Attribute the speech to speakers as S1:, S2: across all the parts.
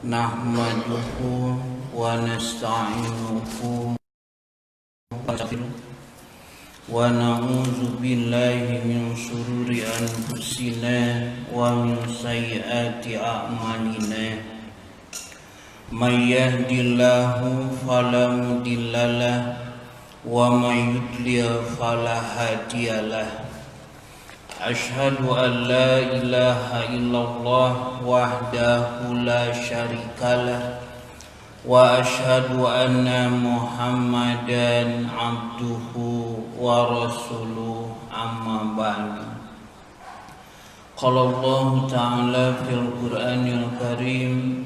S1: Nahmaduhu wa nasta'inuhu wa na'udzu billahi min shururi anfusina wa min sayyiati a'malina. May yahdihillahu fala mudhillalah wa may yudlil fala hadiyalah. Asyhadu an la ilaha illallah wahdahu la syarikalah wa asyhadu anna Muhammadan abduhu wa rasuluh, amma ba'du. Qala Allah ta'ala fil Qur'anil Karim,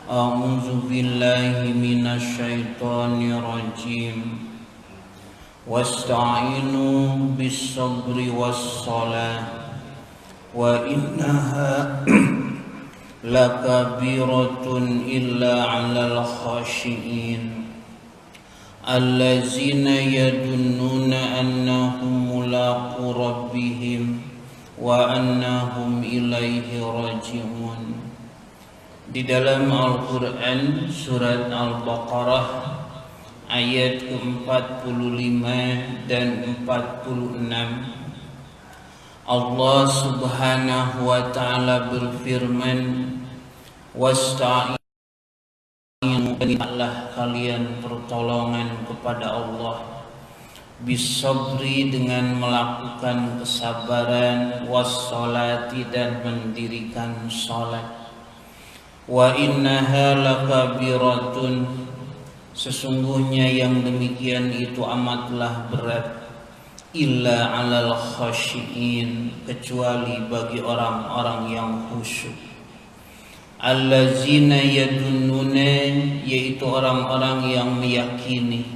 S1: a'udzu billahi minasy syaithanir rajim. Wasta'inu bis-sabri was-shalah wa innaha lakabiratun illa 'alal khashiyin allazina yadunnuna annahum mulaqu rabbihim wa annahum ilaihi raji'un. Di dalam Al-Qur'an surat Al-Baqarah ayat ke-45 dan 46, Allah Subhanahu wa ta'ala berfirman, wasta'inu, mintalah kalian pertolongan kepada Allah, bisabri, dengan melakukan kesabaran, wassolati, dan mendirikan salat, wa innaha lakabiratun, sesungguhnya yang demikian itu amatlah berat, illa 'alal khashiin, kecuali bagi orang-orang yang khusyuk, allazina yadunnuna, yaitu orang-orang yang meyakini,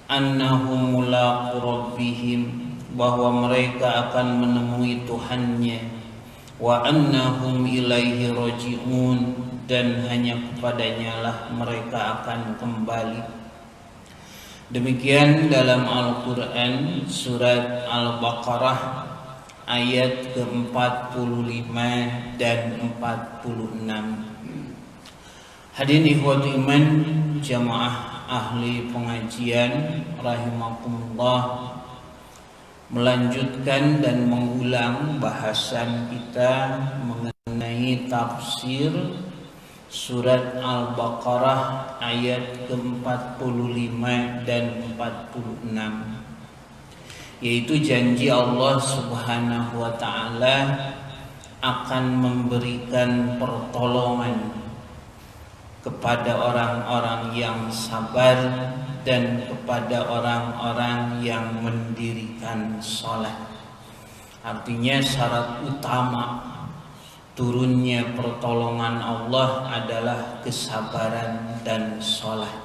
S1: annahum mulaqu rabbihim, bahwa mereka akan menemui Tuhannya, wa annahum ilaihi raji'un, dan hanya kepadanya lah mereka akan kembali. Demikian dalam Al-Quran surat Al-Baqarah ayat ke-45 dan 46. Hadirin ikhwati iman jamaah ahli pengajian rahimakumullah, melanjutkan dan mengulang bahasan kita mengenai tafsir surat Al-Baqarah ayat ke-45 dan 46, yaitu janji Allah Subhanahu wa ta'ala akan memberikan pertolongan kepada orang-orang yang sabar dan kepada orang-orang yang mendirikan sholat. Artinya syarat utama turunnya pertolongan Allah adalah kesabaran dan sholat.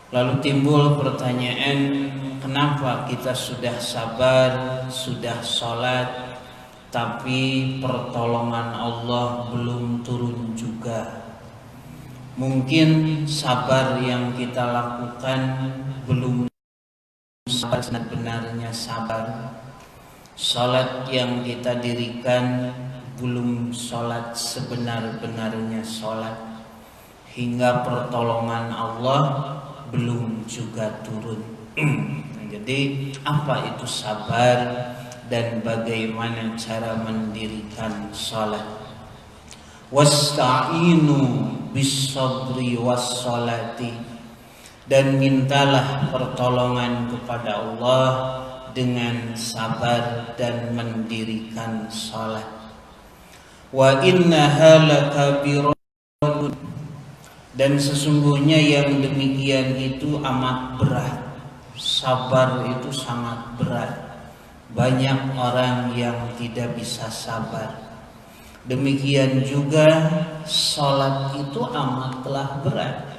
S1: Lalu timbul pertanyaan, kenapa kita sudah sabar, sudah sholat, tapi pertolongan Allah belum turun juga? Mungkin sabar yang kita lakukan belum sebenarnya sabar, sholat yang kita dirikan belum sholat sebenar-benarnya sholat, hingga pertolongan Allah belum juga turun. Jadi apa itu sabar dan bagaimana cara mendirikan sholat? Wasta'inu bis-sabri was-sholati, dan mintalah pertolongan kepada Allah dengan sabar dan mendirikan sholat. Wa innaha lakabiratun, dan sesungguhnya yang demikian itu amat berat. Sabar itu sangat berat. Banyak orang yang tidak bisa sabar. Demikian juga sholat itu amatlah berat.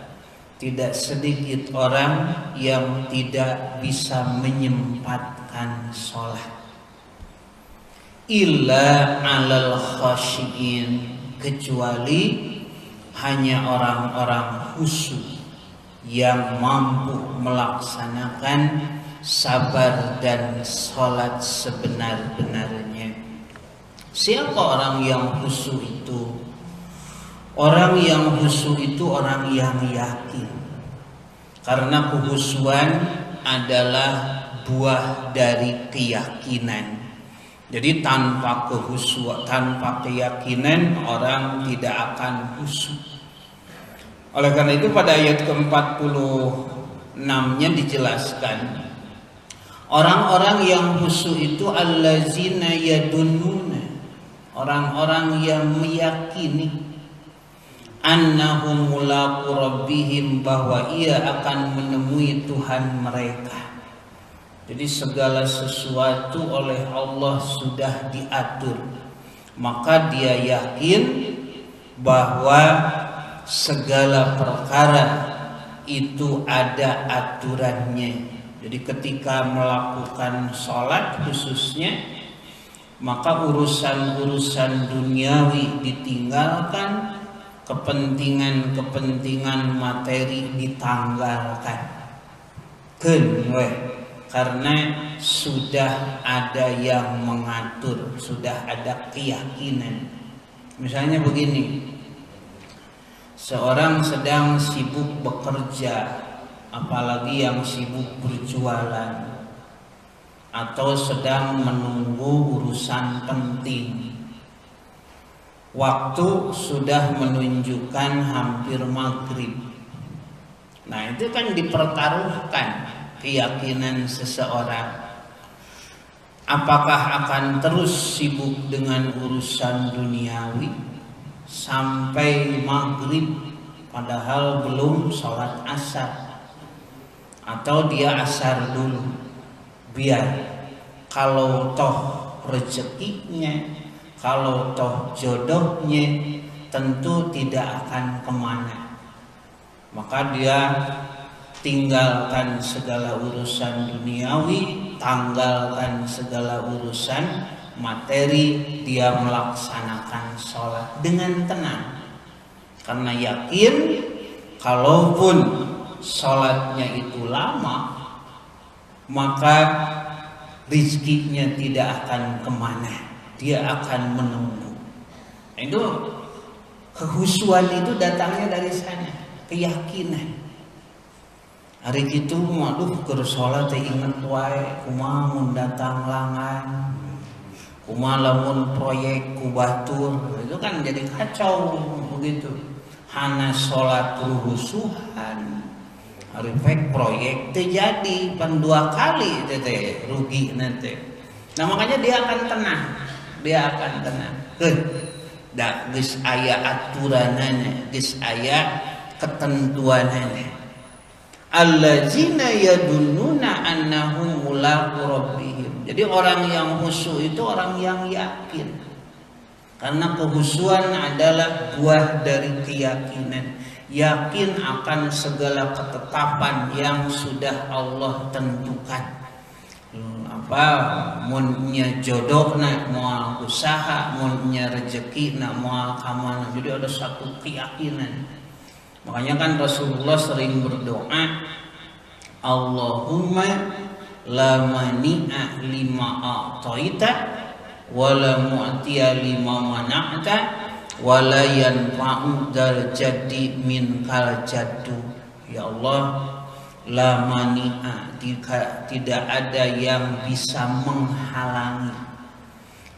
S1: Tidak sedikit orang yang tidak bisa menyempatkan sholat. Illa 'alal khashiin, kecuali hanya orang-orang khusyuk yang mampu melaksanakan sabar dan sholat sebenar-benarnya. Siapa orang yang khusyuk itu? Orang yang khusyuk itu orang yang yakin. Karena kekhusyuan adalah buah dari keyakinan. Jadi tanpa kekhusyuan, tanpa keyakinan orang tidak akan khusyuk. Oleh karena itu pada ayat ke-46-nya dijelaskan, orang-orang yang khusyuk itu allazina yadunnuna, orang-orang yang meyakini annahum mulaqu rabbihim, bahwa ia akan menemui Tuhan mereka. Jadi segala sesuatu oleh Allah sudah diatur, maka dia yakin bahwa segala perkara itu ada aturannya. Jadi ketika melakukan sholat khususnya, maka urusan-urusan duniawi ditinggalkan, kepentingan-kepentingan materi ditanggalkan. Karena sudah ada yang mengatur, sudah ada keyakinan. Misalnya begini, seorang sedang sibuk bekerja, apalagi yang sibuk berjualan, atau sedang menunggu urusan penting. Waktu sudah menunjukkan hampir maghrib. Nah, itu kan dipertaruhkan keyakinan seseorang. Apakah akan terus sibuk dengan urusan duniawi sampai maghrib padahal belum sholat asar, atau dia asar dulu, biar kalau toh rezekinya, kalau toh jodohnya tentu tidak akan kemana, maka dia tinggalkan segala urusan duniawi, tanggalkan segala urusan materi, dia melaksanakan sholat dengan tenang, karena yakin kalaupun sholatnya itu lama, maka rizkinya tidak akan kemana, dia akan menunggu. Itu kekhusyuan itu datangnya dari sana, keyakinan. Hari itu waduh keur sholat teh inget wae kumaha mun datang langan, kumaha lamun proyek ku batur, itu kan jadi kacau begitu. Hana sholat khusyuhan, hari proyek terjadi pan 2 kali teh rugi nanti. Nah makanya dia akan tenang, Da geus aya aturanana, geus aya ketentuanana. Allazina yadunnuna annahum mulaqu rabbihim. Jadi orang yang khusyuk itu orang yang yakin. Karena kekhusyuan adalah buah dari keyakinan. Yakin akan segala ketetapan yang sudah Allah tentukan. Munnya jodohna moal usaha, munnya rezekina moal kamana. Jadi ada satu keyakinan. Makanya kan Rasulullah sering berdoa, Allahumma la mani'a lima a'taita wa la mu'tiya lima mana'ta wa la yanfa'u dzal jaddi minkal jaddu. Ya Allah, la mani'a, tidak ada yang bisa menghalangi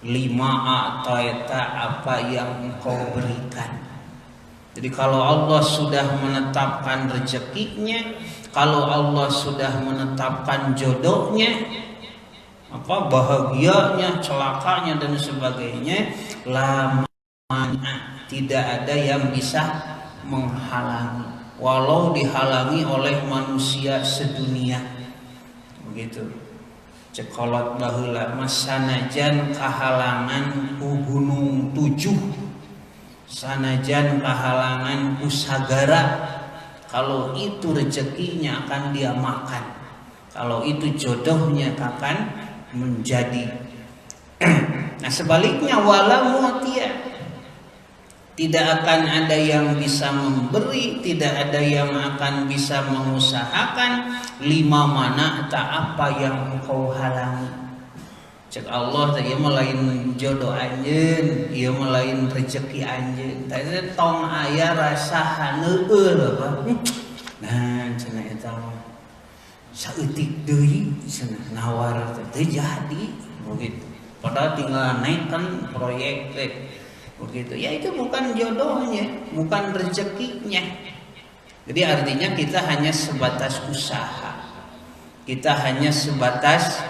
S1: lima a'taita, apa yang engkau berikan. Jadi kalau Allah sudah menetapkan rezekinya, kalau Allah sudah menetapkan jodohnya, apa bahagianya, celakanya dan sebagainya, lama tidak ada yang bisa menghalangi, walau dihalangi oleh manusia sedunia. Begitu. Cekolot baheula masanajan kahalangan ku gunung 7, sanajan kehalangan usagara, kalau itu rezekinya akan dia makan, kalau itu jodohnya akan menjadi. Nah sebaliknya wala mu'tiya, tidak akan ada yang bisa memberi, tidak ada yang akan bisa mengusahakan lima mana tak apa yang engkau halangi. Cek Allah teh ieu mah lain jodoh anjeun, ieu mah lain rezeki anjeun. Teh tong aya rasa haneueul apa. Nah, cenah eta mah saeutik deui cenah nawar teh jadi begitu. Padahal tinggal naikkan proyek teh begitu. Ya itu bukan jodohnya, bukan rezekinya. Jadi artinya kita hanya sebatas usaha. Kita hanya sebatas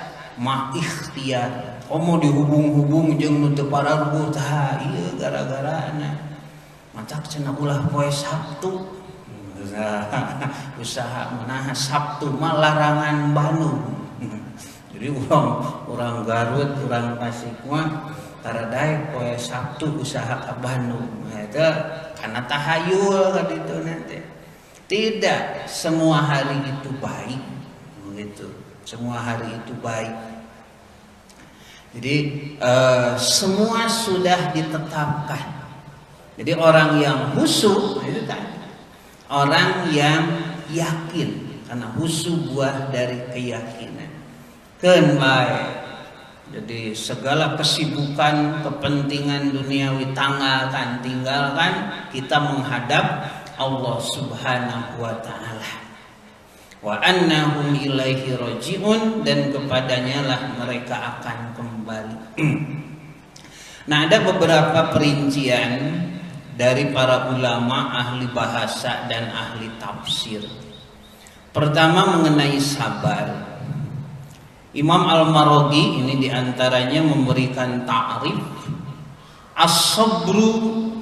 S1: ikhtiar. Mau dihubung-hubung jeung nu teu pararuh tah ieu gara-garana. Matak cenah ulah poe Sabtu. Usaha menahan Sabtu mah larangan Bandung. Jadi orang Garut, orang Tasik mah taradae poe Sabtu usaha ka Bandung. Eta kana tahayul ka ditu nanti. Tidak semua hari itu baik begitu. Semua hari itu baik. Jadi semua sudah ditetapkan. Jadi orang yang khusyuk itu kan orang yang yakin, karena khusyuk buah dari keyakinan. Keun bae. Jadi segala kesibukan, kepentingan duniawi tinggalkan kita menghadap Allah Subhanahu wa taala. Wa annahum ilaihi rajiun, dan kepadanya lah mereka akan kembali. Nah, ada beberapa perincian dari para ulama ahli bahasa dan ahli tafsir. Pertama mengenai sabar. Imam Al-Maraghi ini diantaranya memberikan ta'rif as-sabru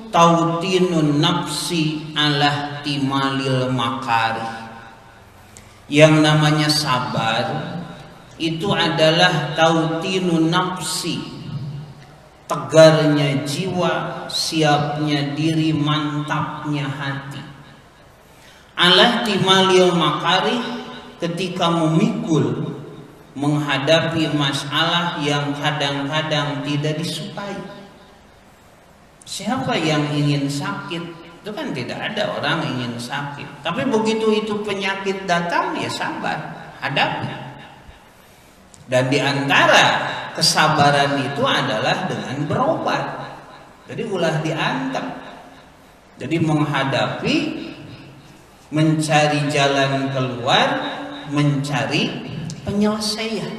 S1: tautinun nafsi ala timalil makari. Yang namanya sabar itu adalah tautinun nafsi, tegarnya jiwa, siapnya diri, mantapnya hati. Ala timalil makari, ketika memikul menghadapi masalah yang kadang-kadang tidak disukai. Siapa yang ingin sakit? Itu kan tidak ada orang ingin sakit. Tapi begitu itu penyakit datang, ya sabar, hadapi. Dan diantara kesabaran itu adalah dengan berobat. Jadi ulah diantam. Jadi menghadapi, mencari jalan keluar, mencari penyelesaian.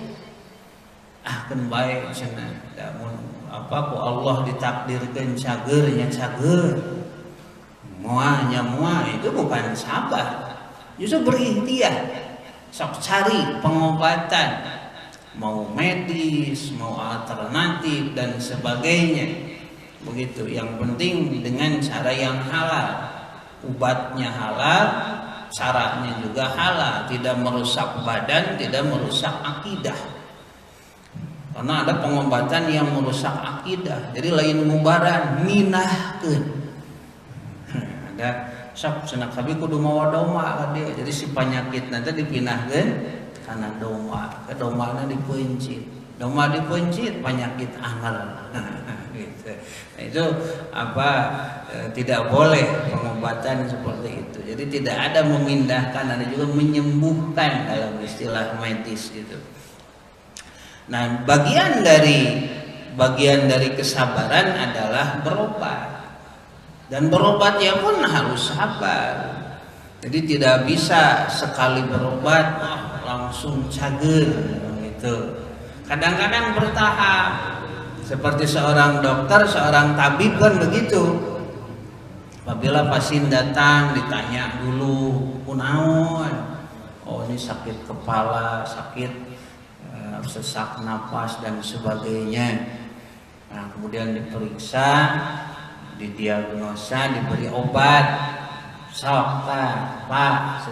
S1: Kan baik cenah. Apa ku Allah ditakdirkan cager nya cager, muanya itu bukan sabar, justru berikhtiar, sok cari pengobatan, mau medis, mau alternatif dan sebagainya, begitu. Yang penting dengan cara yang halal, obatnya halal, caranya juga halal, tidak merusak badan, tidak merusak akidah. Karena ada pengobatan yang merusak akidah. Jadi lain mubaran minahkeun. Ada sok cenah kabi kudu mawa doma ka dieu. Jadi si penyakit nanti dipinahkeun kana doma. Ke domana dipencit. Doma dipencit penyakit amal. Gitu. Nah, itu tidak boleh pengobatan seperti itu. Jadi tidak ada memindahkan, ada juga menyembuhkan dalam istilah medis gitu. Nah, bagian dari kesabaran adalah berobat. Dan berobatnya pun harus sabar. Jadi tidak bisa sekali berobat langsung cager gitu. Kadang-kadang bertahap. Seperti seorang dokter, seorang tabib kan begitu. Apabila pasien datang ditanya dulu, kunaon? Oh, ini sakit kepala, sakit sesak napas dan sebagainya. Nah, kemudian diperiksa, didiagnosa, diberi obat. Sok Pak,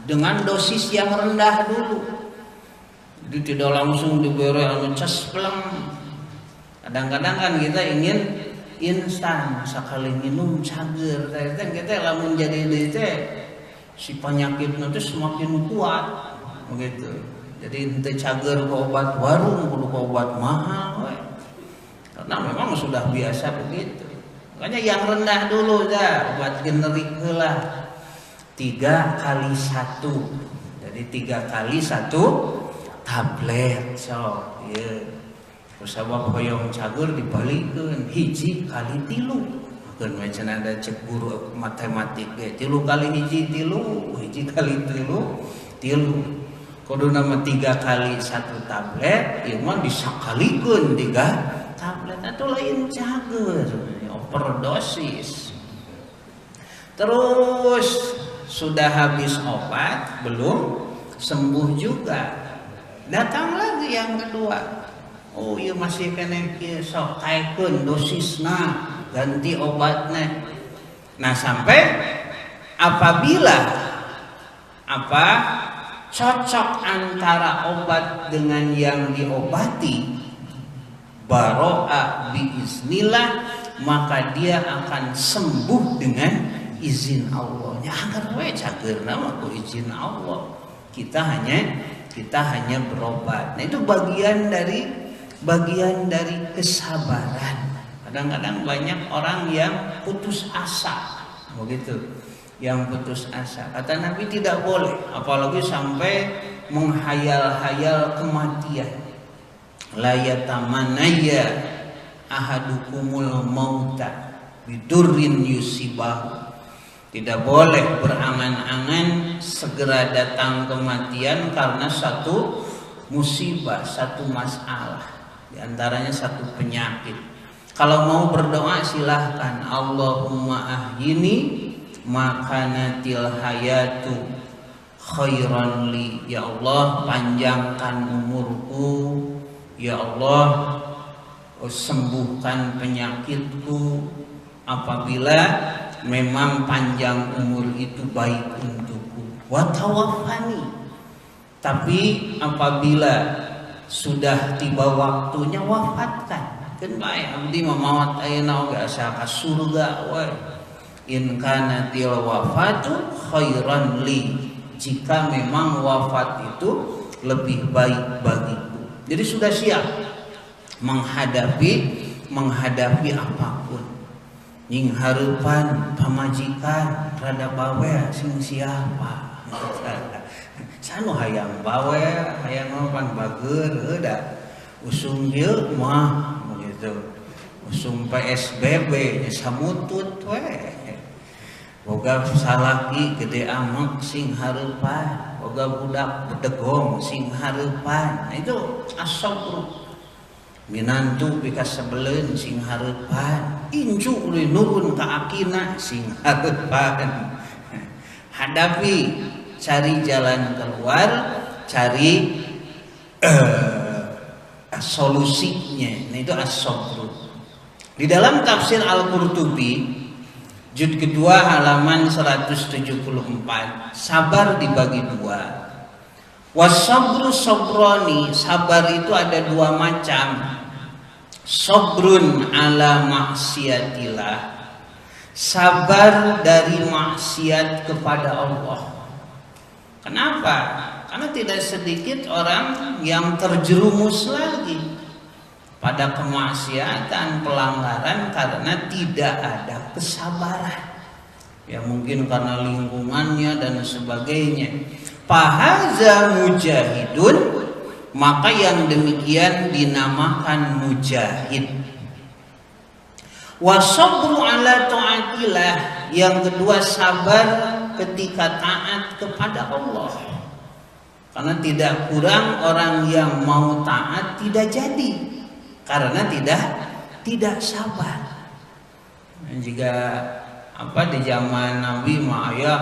S1: dengan dosis yang rendah dulu. Jadi tidak langsung diberi cespleng. Kadang-kadang kan kita ingin instan, sekali minum cager. Kita lamun jadi si penyakit nanti semakin kuat, begitu. Jadi ente cager ke obat warung, kudu ke obat mahal, karena memang sudah biasa begitu. Makanya yang rendah dulu dah, obat generik lah 3 kali 1. Jadi 3 kali 1 tablet, so, yeah. Kusabab hoyong cager dibalikeun hiji kali 3. Keun macam ada cek guru matematik ge 3 kali hiji 3, hiji kali 3, 3. Kudu nama 3 kali 1 tablet, ieu mah disakalikeun 3 tablet atuh lain cager, overdosis. Terus sudah habis obat, belum sembuh juga. Datang lagi yang kedua. Oh iya masih kena sok kaekeun dosisna, ganti obatnya. Nah sampai apabila cocok antara obat dengan yang diobati, baro'a biiznillah, maka dia akan sembuh dengan izin Allah. Nya agar we cageurna mah ku izin Allah. Kita hanya berobat. Nah itu bagian dari kesabaran. Kadang-kadang banyak orang yang putus asa, begitu. Yang putus asa. Kata Nabi tidak boleh, apalagi sampai menghayal-hayal kematian. La yatamanaya ahadukumul mauta bidurrin yusibahu. Tidak boleh berangan-angan segera datang kematian karena satu musibah, satu masalah, di antaranya satu penyakit. Kalau mau berdoa silahkan, Allahumma ahyini makanatil hayatu khairan li. Ya Allah, panjangkan umurku. Ya Allah, sembuhkan penyakitku. Apabila memang panjang umur itu baik untukku. Wa tawaffani. Tapi apabila sudah tiba waktunya, wafatkan. Kan bae abdi mamawat ayeuna oge asa ka surga wae. In kanatil wafatu khairan li. Jika memang wafat itu lebih baik bagiku. Jadi sudah siap menghadapi apapun. Nying hareupan pamajikan rada bawe sing siapa. Sanu hayang bawe, hayang pan bageur euda. Usum dieu mah begitu. Usum PSBB nya samutut we. Boga salaki gede amek sing hareupan, boga budak bedegong sing hareupan. Nah, itu as-sabr. Minantu pika sebeleun sing hareupan, inju uli nurun ka akina sing hareupan. Hadapi, cari jalan keluar, cari solusinya. Nah itu as-sabr. Di dalam tafsir Al-Qurtubi juz kedua halaman 174, sabar dibagi 2. Wasabru sabrani, sabar itu ada 2 macam. Sabrun ala maksiatillah, sabar dari maksiat kepada Allah. Kenapa? Karena tidak sedikit orang yang terjerumus lagi pada kemaksiatan, pelanggaran karena tidak ada kesabaran. Ya mungkin karena lingkungannya dan sebagainya. Fahaza mujahidun, maka yang demikian dinamakan mujahid. Wasabru ala ta'atillah, yang kedua sabar ketika taat kepada Allah. Karena tidak kurang orang yang mau taat tidak jadi karena tidak sabar. Dan jika di zaman Nabi mah aya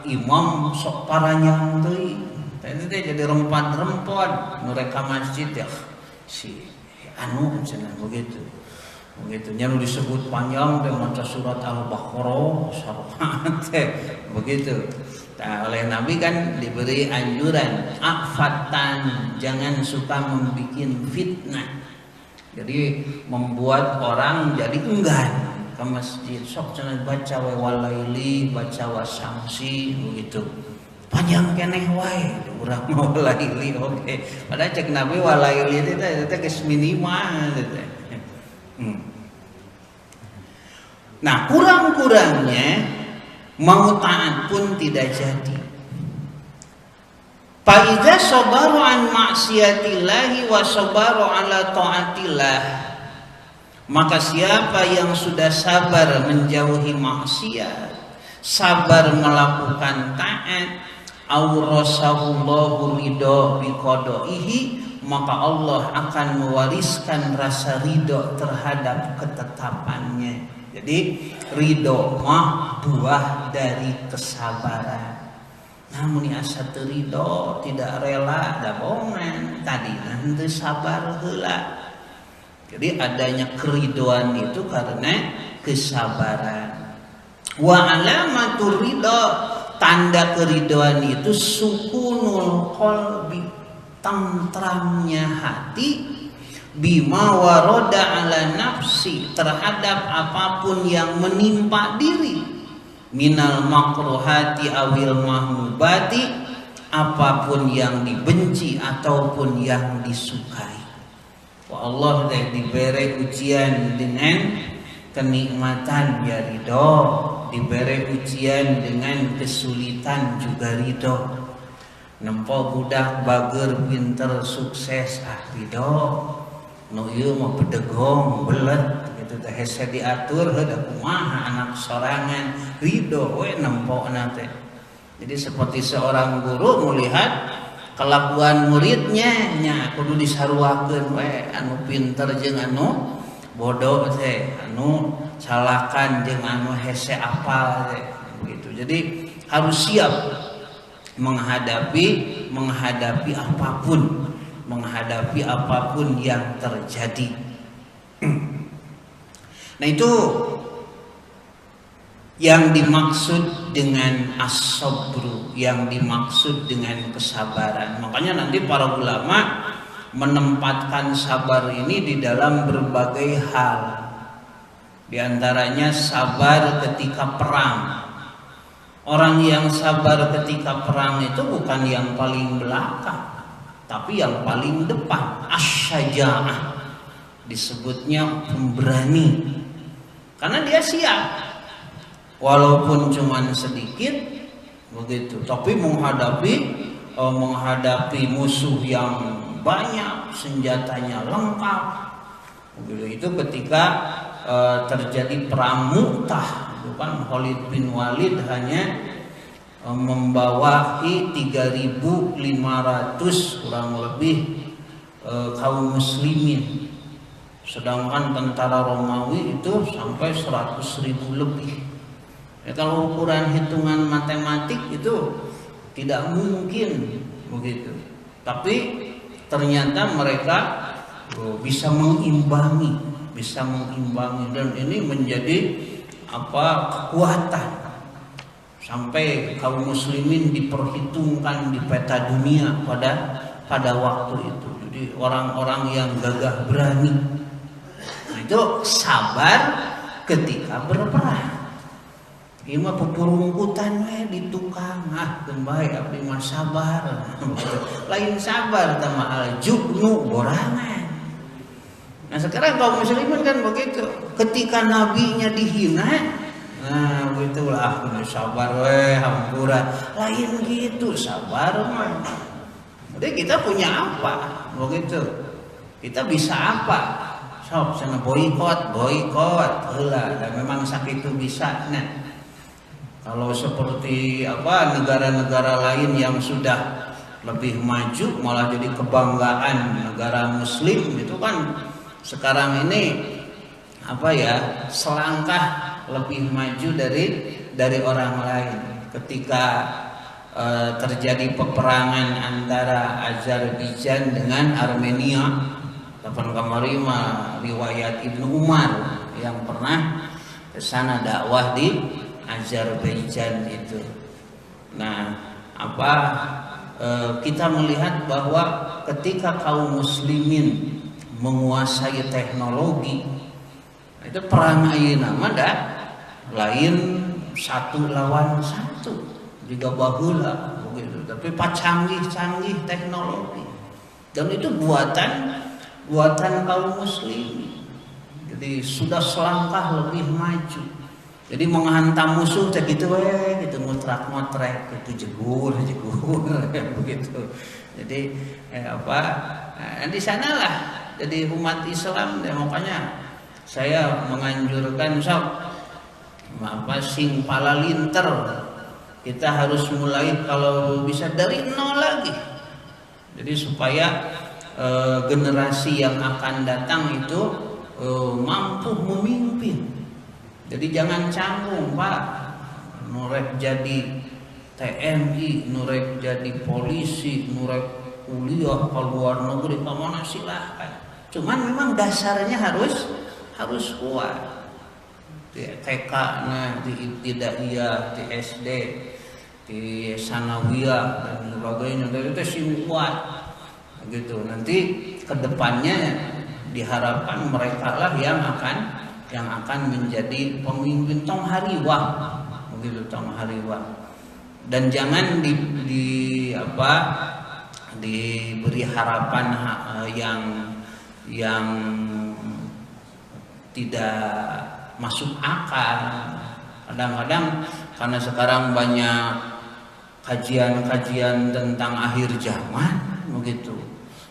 S1: imam sok paranyang teuing. Tadi jadi rempat-rempot nu reka masjid ya si anu cenah begitu. Begitu nya disebut panjang teh maca surat Al-Baqarah sarokat teh begitu. Nah, oleh Nabi kan diberi anjuran afatan, jangan suka membuat fitnah. Jadi membuat orang jadi enggan ke masjid. Sok cenah baca we walaili, baca wasamsi begitu. Panjang keneh wae urang mau walaili oke. Padahal cek Nabi walaili itu geus minimal teh. Nah, kurang-kurangnya mau taat pun tidak jadi. Fa idza sabaru an maksiatillahi wa sabaru ala taatillah, maka siapa yang sudah sabar menjauhi maksiat, sabar melakukan taat, aurasahullahu ridho biqadaihi, maka Allah akan mewariskan rasa ridho terhadap ketetapannya. Jadi ridho mah buah dari kesabaran. Namun asa teu ridho, tidak rela, da bongan tadi nanti sabar heula. Jadi adanya keridoan itu karena kesabaran. Wa alamatur ridho, tanda keridoan itu sukunul qalbi, tentramnya hati, bima waroda ala nafsi, terhadap apapun yang menimpa diri, minal makruhati awil mahmubati, apapun yang dibenci ataupun yang disukai. Wah, Allah diberi ujian dengan kenikmatan ya ridho, diberi ujian dengan kesulitan juga ridho. Nempo budak bager pinter sukses ridho, nu ieu mah bedegong belet gitu teh hese diatur heuh kumaha anak sorangan ridho we nempona teh. Jadi seperti seorang guru melihat kelakuan muridnya nya kudu disaruakeun we anu pinter jeung anu bodoh teh, anu salakan jeung anu hese apal teh begitu. Jadi harus siap menghadapi apapun yang terjadi. Nah, itu yang dimaksud dengan as-sabru, yang dimaksud dengan kesabaran. Makanya nanti para ulama menempatkan sabar ini di dalam berbagai hal. Di antaranya sabar ketika perang. Orang yang sabar ketika perang itu bukan yang paling belakang, tapi yang paling depan. Asy-syaja'ah, disebutnya pemberani, karena dia siap walaupun cuman sedikit begitu, tapi menghadapi musuh yang banyak, senjatanya lengkap begitu. Itu ketika terjadi perang Mu'tah, bukan Khalid bin Walid hanya membawahi 3.500 kurang lebih kaum muslimin, sedangkan tentara Romawi itu sampai 100.000 lebih. Ya, kalau ukuran hitungan matematik itu tidak mungkin begitu, tapi ternyata mereka bisa mengimbangi, dan ini menjadi kekuatan sampai kaum muslimin diperhitungkan di peta dunia pada waktu itu. Jadi orang-orang yang gagah berani. Nah, itu sabar ketika berperang. Ieu mah pupurungkutan we di tukang, bae abdi mah sabar. Lain sabar teh mah aljubnu borangan. Nah, sekarang kaum muslimin kan begitu. Ketika nabinya dihina, nah begitulah sabar we hampura. Lain gitu sabar mah. Jadi kita punya apa? Begitu. Kita bisa apa? Sok sana boikot heula, dan memang sakitu bisa. Nah, kalau seperti negara-negara lain yang sudah lebih maju, malah jadi kebanggaan negara muslim itu kan sekarang ini selangkah lebih maju dari orang lain. Ketika terjadi peperangan antara Azerbaijan dengan Armenia, kapan kemarin riwayat Ibnu Umar yang pernah ke sana dakwah di Azerbaijan itu. Nah, kita melihat bahwa ketika kaum muslimin menguasai teknologi, itu perang ayeuna mah lain satu lawan satu, juga baheula begitu, tapi canggih teknologi, dan itu buatan kaum muslimin. Jadi sudah selangkah lebih maju. Jadi menghantam musuh gitu gitu ngutrak-ngotrek gitu jegur begitu. Jadi di sanalah jadi umat Islam makanya saya menganjurkan sing pala linter kita harus mulai kalau bisa dari nol lagi. Jadi supaya generasi yang akan datang itu mampu memimpin. Jadi jangan canggung Pak, nurek jadi TNI, nurek jadi polisi, nurek kuliah ke luar negeri kemana silahkan. Cuman memang dasarnya harus kuat. Di TK, di ibtidaiyah, di SD, di sanawiyah dan sebagainya, dari itu sih kuat. Begitu. Nanti kedepannya diharapkan mereka lah yang akan menjadi pemimpin tong hariwang, begitu tong hariwang. Dan jangan diberi harapan yang tidak masuk akal. Kadang-kadang karena sekarang banyak kajian-kajian tentang akhir zaman, begitu.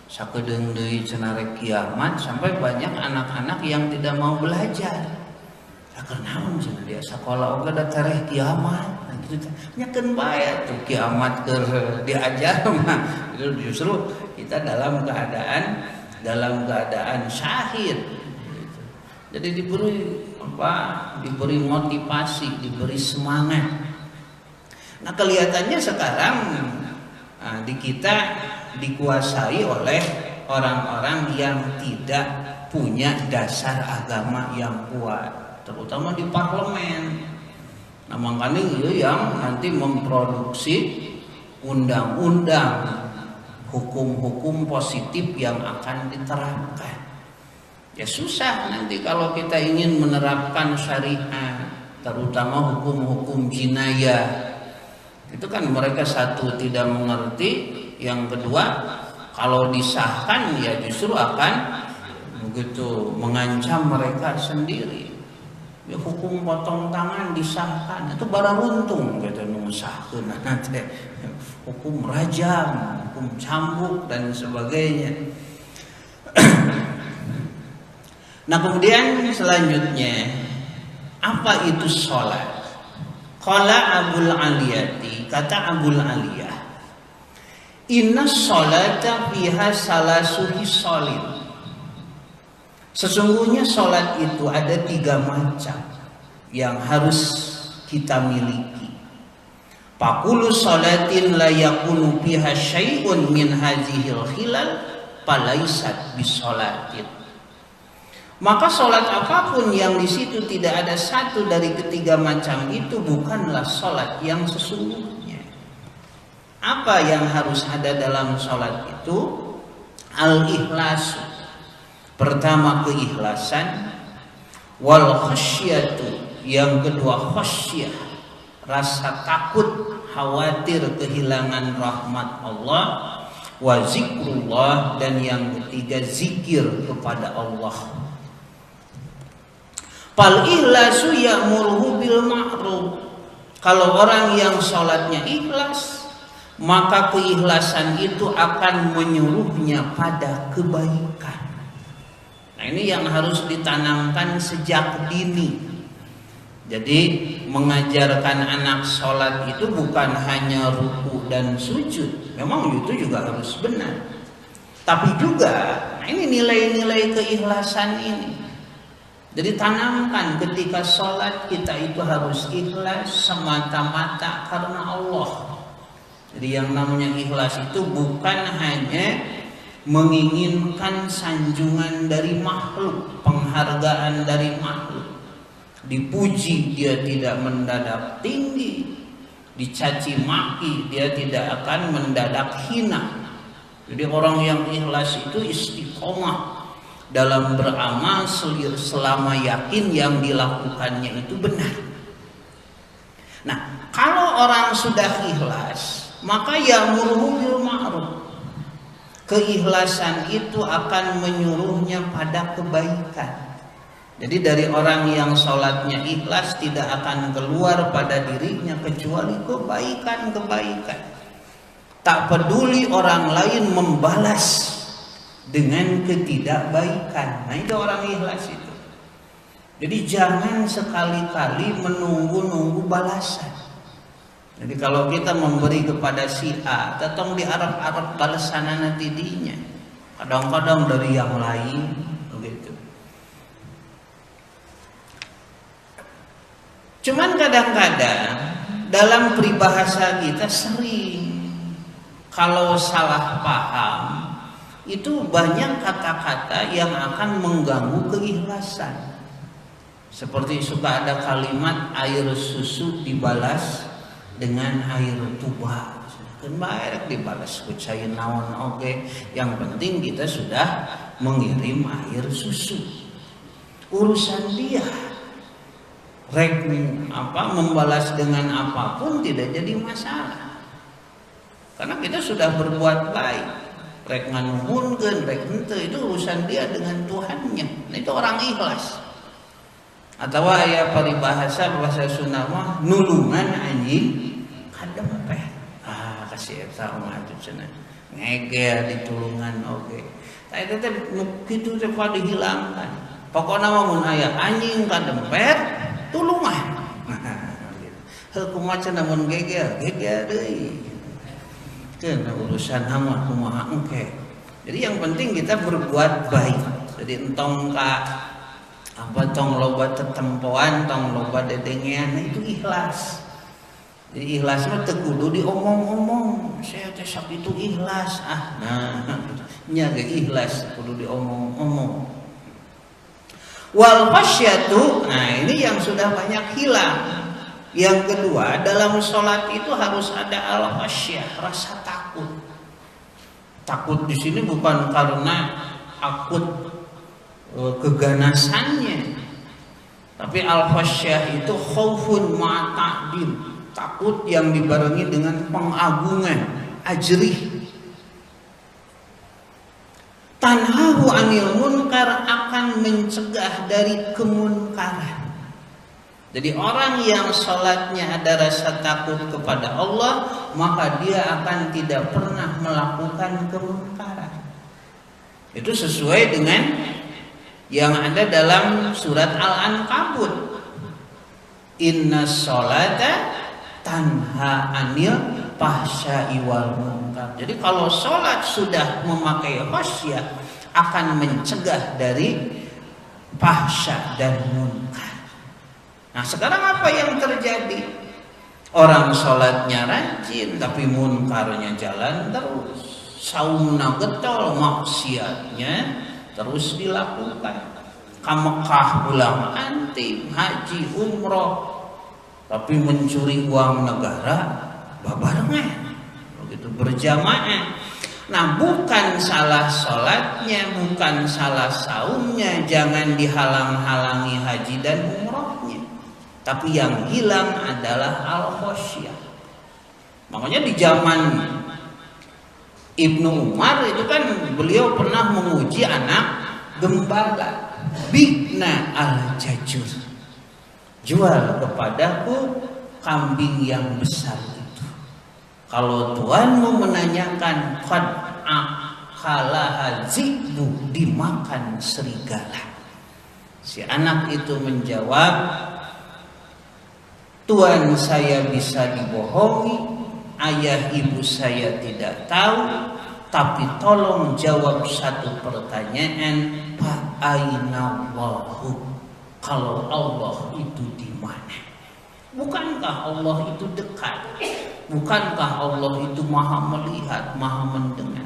S1: Sakedeung deui cenarek kiamat sampai banyak anak-anak yang tidak mau belajar. Sakenaon cenah dia sakola oge da tareh kiamat. Nah gitu nyakeun bae tuh kiamat keur diajar mah. Justru kita dalam keadaan syahid. Jadi diberi motivasi, diberi semangat. Nah kelihatannya sekarang di kita dikuasai oleh orang-orang yang tidak punya dasar agama yang kuat, terutama di parlemen. Nah makanya yang nanti memproduksi undang-undang, hukum-hukum positif yang akan diterapkan. Ya susah nanti kalau kita ingin menerapkan syariat, terutama hukum-hukum jinayah. Itu kan mereka satu tidak mengerti, yang kedua kalau disahkan ya justru akan begitu mengancam mereka sendiri. Ya hukum potong tangan disahkan itu barang untung gitu nusahkeun nanti. Hukum rajam, hukum cambuk dan sebagainya. Nah kemudian selanjutnya apa itu sholat? Qala Abul Aliyati, kata Abul Aliyah, inna sholata fiha salasu hisolin. Sesungguhnya sholat itu ada 3 macam yang harus kita miliki. Fakulu sholatin la yakunu fiha syai'un min hazihil khilal falaisat bisolatin. Maka sholat apapun yang di situ tidak ada satu dari ketiga macam itu bukanlah sholat yang sesungguhnya. Apa yang harus ada dalam sholat itu? Al-ikhlasu. Pertama keikhlasan. Wal khasyatu. Yang kedua khasyah. Rasa takut, khawatir kehilangan rahmat Allah. Wa zikrullah. Dan yang ketiga zikir kepada Allah. Fal ikhlasu ya'muruhu bil ma'ruf. Kalau orang yang sholatnya ikhlas, maka keikhlasan itu akan menyuruhnya pada kebaikan. Nah ini yang harus ditanamkan sejak dini. Jadi mengajarkan anak sholat itu bukan hanya ruku dan sujud. Memang itu juga harus benar. Tapi juga, nah ini nilai-nilai keikhlasan ini. Jadi tanamkan ketika sholat kita itu harus ikhlas semata-mata karena Allah. Jadi yang namanya ikhlas itu bukan hanya menginginkan sanjungan dari makhluk, penghargaan dari makhluk. Dipuji dia tidak mendadak tinggi, dicaci maki dia tidak akan mendadak hina. Jadi orang yang ikhlas itu istiqomah dalam beramal selama yakin yang dilakukannya itu benar. Nah, kalau orang sudah ikhlas, maka ya'muruhu bil ma'ruf. Keikhlasan itu akan menyuruhnya pada kebaikan. Jadi dari orang yang sholatnya ikhlas tidak akan keluar pada dirinya kecuali kebaikan-kebaikan. Tak peduli orang lain membalas dengan ketidakbaikan. Nah itu orang ikhlas itu. Jadi jangan sekali-kali menunggu-nunggu balasan. Jadi kalau kita memberi kepada si A, tetong diarep-arep balasan nanti dinya. Kadang-kadang dari yang lain begitu. Cuman kadang-kadang dalam peribahasa kita sering kalau salah paham itu banyak kata-kata yang akan mengganggu keikhlasan. Seperti suka ada kalimat air susu dibalas dengan air tuba. Kan baik dibalas ku cai naon oge. Yang penting kita sudah mengirim air susu. Urusan dia. Rek membalas dengan apapun tidak jadi masalah. Karena kita sudah berbuat baik. Rek nganuhunkeun, rek henteu itu urusan dia dengan Tuhannya. Nah, itu orang ikhlas. Atau aya paribahasa bahasa Sunda mah nulungan anjing kadempet. Kasih eta mah atuh cenah. Ngegel ditulungan oge. Tah eta teh kitu teh kudu dihilangkan. Pokona mah mun aya anjing kadempet tulungan. Heuh kumaha cenah mun gegel deui. Keun urusan mah kumaha engke. Jadi yang penting kita berbuat baik. Jadi entong ka tong loba tetempoan, tong loba dedengean, itu ikhlas. Jadi ikhlas mah teu kudu diomong-omong. Saya teh sak itu ikhlas. Nah, nya ge ikhlas kudu diomong-omong. Wal khasyatu, nah ini yang sudah banyak hilang. Yang kedua, dalam sholat itu harus ada al khasyah, rasa takut. Takut di sini bukan karena akut keganasannya, tapi al khasyah itu khaufun ma ta'dim, takut yang dibarengi dengan pengagungan, ajrih. Tanhahu anil munkar, akan mencegah dari kemunkaran. Jadi orang yang sholatnya ada rasa takut kepada Allah, maka dia akan tidak pernah melakukan kemunkaran. Itu sesuai dengan yang ada dalam surat Al-Ankabut. Inna sholata tanha anil fahsya'i wal munkar. Jadi kalau sholat sudah memakai khasyah, akan mencegah dari fahsya dan munkar. Nah sekarang apa yang terjadi? Orang sholatnya rajin tapi munkarnya jalan terus. Saumna getol, maksiatnya terus dilakukan. Ka Mekah pulang antim, haji, umroh, tapi mencuri uang negara babarengan, begitu berjamaah. Nah bukan salah sholatnya, bukan salah saumnya, jangan dihalang-halangi haji dan umrohnya, tapi yang hilang adalah al-khasyah. Makanya di zaman Ibnu Umar itu kan beliau pernah menguji anak gembala, bikna al-jajur, jual kepadaku kambing yang besar itu. Kalau tuanmu menanyakan, qad akalaha dzikbu, dimakan serigala. Si anak itu menjawab, tuan saya bisa dibohongi, ayah ibu saya tidak tahu, tapi tolong jawab satu pertanyaan, fa aina Allahu, kalau Allah itu di mana? Bukankah Allah itu dekat? Bukankah Allah itu maha melihat, maha mendengar?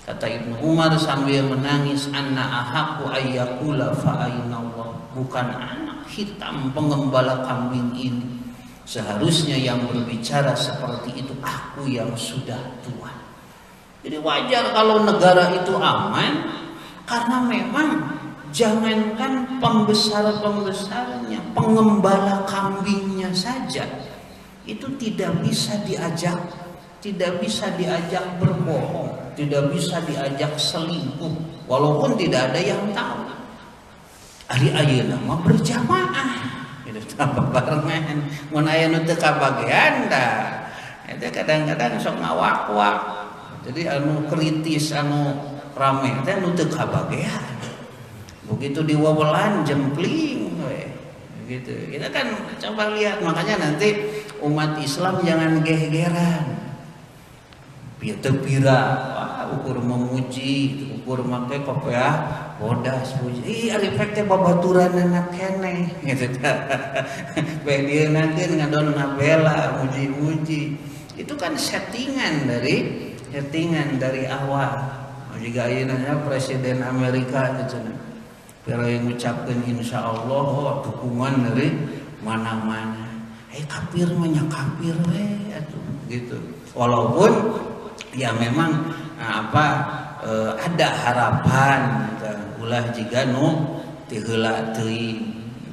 S1: Kata Ibnu Umar sambil menangis, anna ahaku ayyakula fa aina Allah. Bukan anak hitam pengembala kambing ini. Seharusnya yang berbicara seperti itu aku yang sudah tua. Jadi wajar kalau negara itu aman, karena memang jangankan pembesar-pembesarnya, pengembala kambingnya saja itu tidak bisa diajak berbohong, tidak bisa diajak selingkuh, walaupun tidak ada yang tahu. Ari ayeuna mah berjamaah gitu tambah barengan mun aya nu teu kabagean da eta kadang-kadang sok ngawak-wak jadi anu kritis anu rame teh nu teu kabagean begitu diwawelan jempling we gitu kita kan coba lihat makanya nanti umat Islam jangan gegeran biar tepira ukur memuji ukur make kopiah bodas puji ari efek teh babaturan anak keneh gitu bae dia nanti ngadon ngabela muji-muji itu kan settingan dari awal juga ayeuna presiden Amerika gitu pero yang ngucapkeun insyaallah dukungan dari mana-mana kafir mah nya kafir we atuh gitu walaupun ya memang ada harapan ulah jika nu ti heula teuing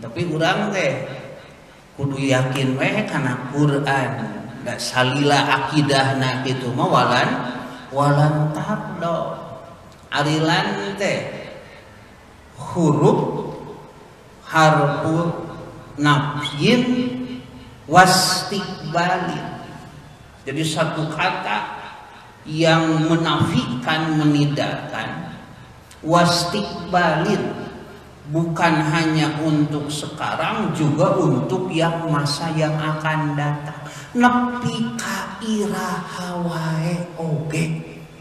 S1: tapi urang teh kudu yakin we kana Quran da salila akidahna kitu mah walan tabdo arilan teh huruf harfu nafyin wastiqbalin jadi satu kata yang menafikan menidakan wastiqbalin bukan hanya untuk sekarang juga untuk yang masa yang akan datang nepi ka iraha wae oge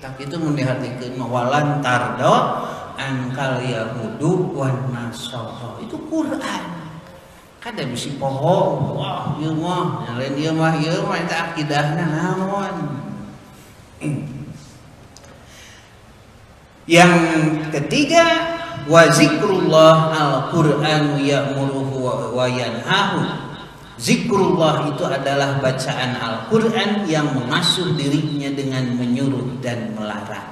S1: tak itu mun dihartikeun walan tardo ankal yahudu wan nasara itu Quran kada bisi poho wah ieu mah lain ieu mah eta akidahna naon. Yang ketiga wa zikrullah al-Qur'an ya'muruhu wa yanhahu. Zikrullah itu adalah bacaan Al-Qur'an yang mengasuh dirinya dengan menyuruh dan melarang.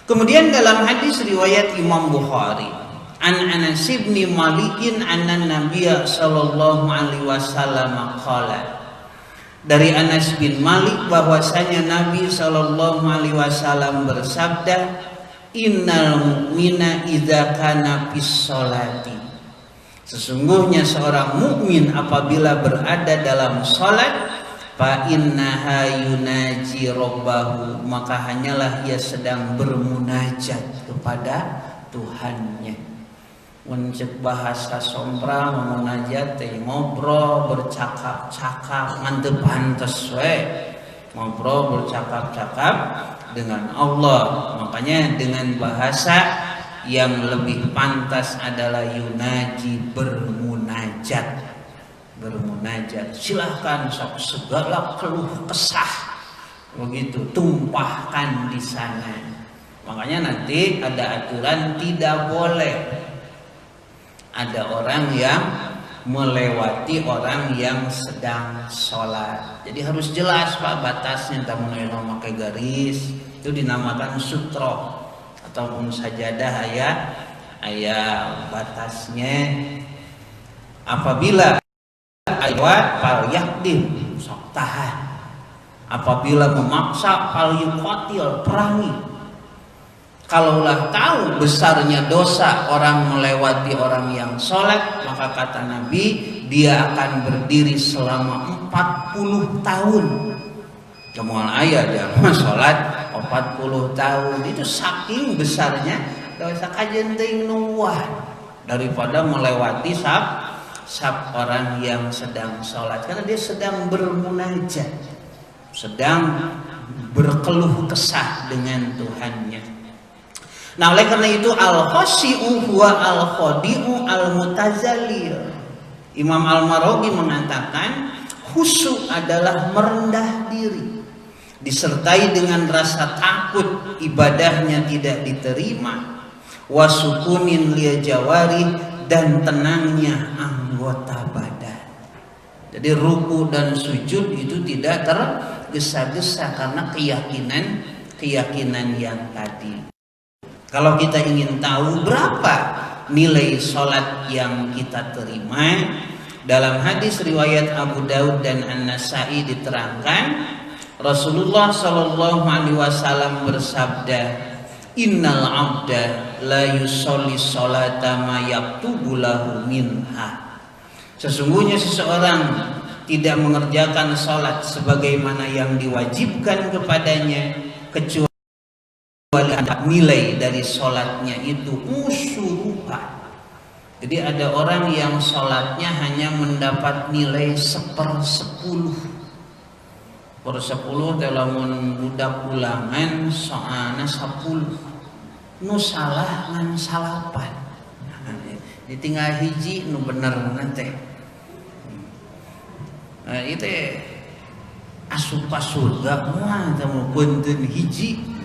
S1: Kemudian dalam hadis riwayat Imam Bukhari an Anas bin Malik anna Nabiy sallallahu alaihi wasallam qala dari Anas bin Malik bahwasanya Nabi sallallahu alaihi wasallam bersabda innal mu'mina idza kana fis sholati sesungguhnya seorang mukmin apabila berada dalam salat fa innaha yunaji rabbahu maka hanyalah ia sedang bermunajat kepada Tuhannya. Mencek bahasa sompra memunajat teh ngobrol bercakap-cakap mantep pantes we ngobrol bercakap-cakap dengan Allah makanya dengan bahasa yang lebih pantas adalah yunaji bermunajat silahkan sok segala keluh kesah begitu tumpahkan di sana makanya nanti ada aturan tidak boleh ada orang yang melewati orang yang sedang sholat. Jadi harus jelas Pak batasnya. Tamu memakai garis itu dinamakan sutro ataupun sajadah ayat batasnya. Apabila ayat fal yakdim sok tahan. Apabila memaksa fal yuqatil perangi. Kalaulah tahu besarnya dosa orang melewati orang yang sholat maka kata Nabi dia akan berdiri selama 40 tahun kemudian ayat dia sholat 40 tahun itu saking besarnya dosa kajen teuing nuwah daripada melewati sab orang yang sedang sholat karena dia sedang bermunajat sedang berkeluh kesah dengan Tuhannya. Nah oleh karena itu al-khashi'u huwa al-khadi'u al-mutazallil. Imam Al-Maraghi mengatakan khusyuk adalah merendah diri disertai dengan rasa takut ibadahnya tidak diterima wasukunin liya jawari dan tenangnya anggota badan. Jadi ruku dan sujud itu tidak tergesa-gesa karena keyakinan yang tadi. Kalau kita ingin tahu berapa nilai sholat yang kita terima, dalam hadis riwayat Abu Daud dan An-Nasai diterangkan Rasulullah Shallallahu Alaihi Wasallam bersabda, Innal abda la yusolli sholata ma yaktubu lahu minha. Sesungguhnya seseorang tidak mengerjakan sholat sebagaimana yang diwajibkan kepadanya kecuali ada nilai dari sholatnya itu usyuruha. Jadi ada orang yang sholatnya hanya mendapat nilai 1/10. Per 10 lamun budak ulangan soalna 10. Nu salah ngan salapan. Ditinggal hiji nu bener nanti. Nah, itu asupa surga mah tamu punten hiji.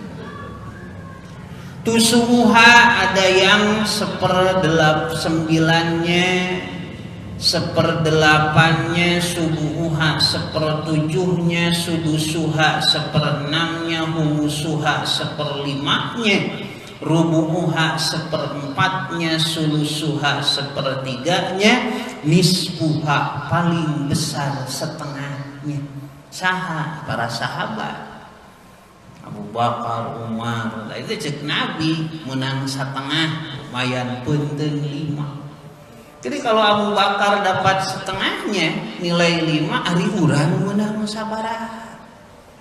S1: Tusumuha ada yang 1/9-nya, 1/8-nya, subuhuha 1/7-nya, sudusuha 1/6-nya, humusuha 1/5-nya, rubuhuha 1/4-nya, sulusuha 1/3-nya, nisfuha paling besar setengahnya. Saha para sahabat Abu Bakar, Umar, itu cek Nabi menang setengah, lumayan punten 5. Jadi kalau Abu Bakar dapat setengahnya, nilai 5, ari urang menang sabaraha.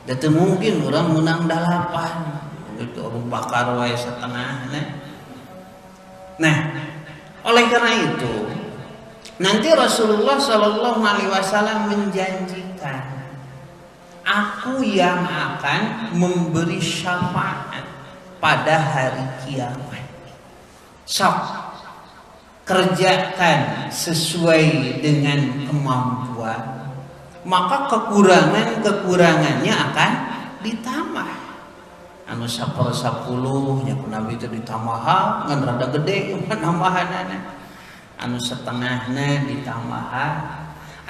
S1: Dan mungkin orang menang 8. Itu Abu Bakar wae setengah. Nah, oleh karena itu nanti Rasulullah Shallallahu Alaihi Wasallam menjanjikan, aku yang akan memberi syafaat pada hari kiamat. Sok kerjakan sesuai dengan kemampuan, maka kekurangannya akan ditambah. Anu 1/10 nya Nabi itu ditambah ngan rada gede nambahanana. Anu setengahnya ditambah.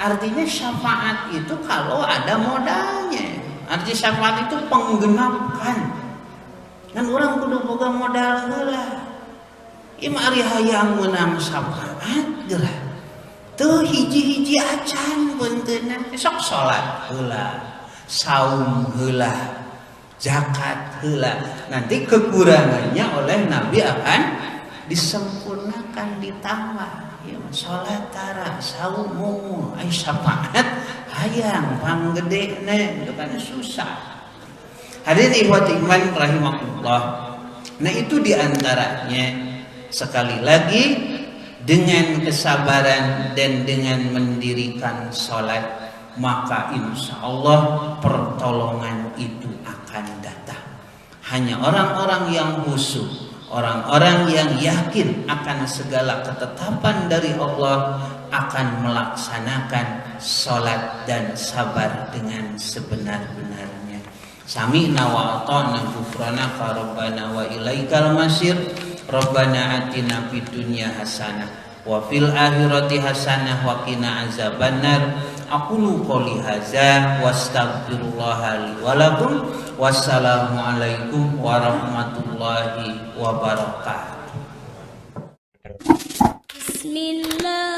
S1: Artinya syafaat itu kalau ada modalnya. Artinya syafaat itu penggenapkan. Kan orang kudu boga modal heula. Ieu ari hayang meunang syafaat geura. Teu hiji-hiji acan beunteuna. Sok salat heula, saum heula, zakat heula. Nanti kekurangannya oleh Nabi akan disempurnakan, ditambah. Ya, sholat tara, saumu, ay syafaat, hayang panggede itu kan susah. Hadirin ikhwati iman rahimakumullah. Nah itu diantaranya sekali lagi dengan kesabaran dan dengan mendirikan sholat, maka insya Allah pertolongan itu akan datang. Hanya orang-orang yang khusyuk, orang-orang yang yakin akan segala ketetapan dari Allah akan melaksanakan sholat dan sabar dengan sebenar-benarnya. Sami'na wa ata'na ghufranaka rabbana wa ilaikal masir. Rabbana atina fid dunya hasanah wa fil akhirati hasanah wa qina azabannar. Aqulu qouli hadza wastaghfirullaha li wa lakum. Wassalamualaikum warahmatullahi wabarakatuh.
S2: Bismillah.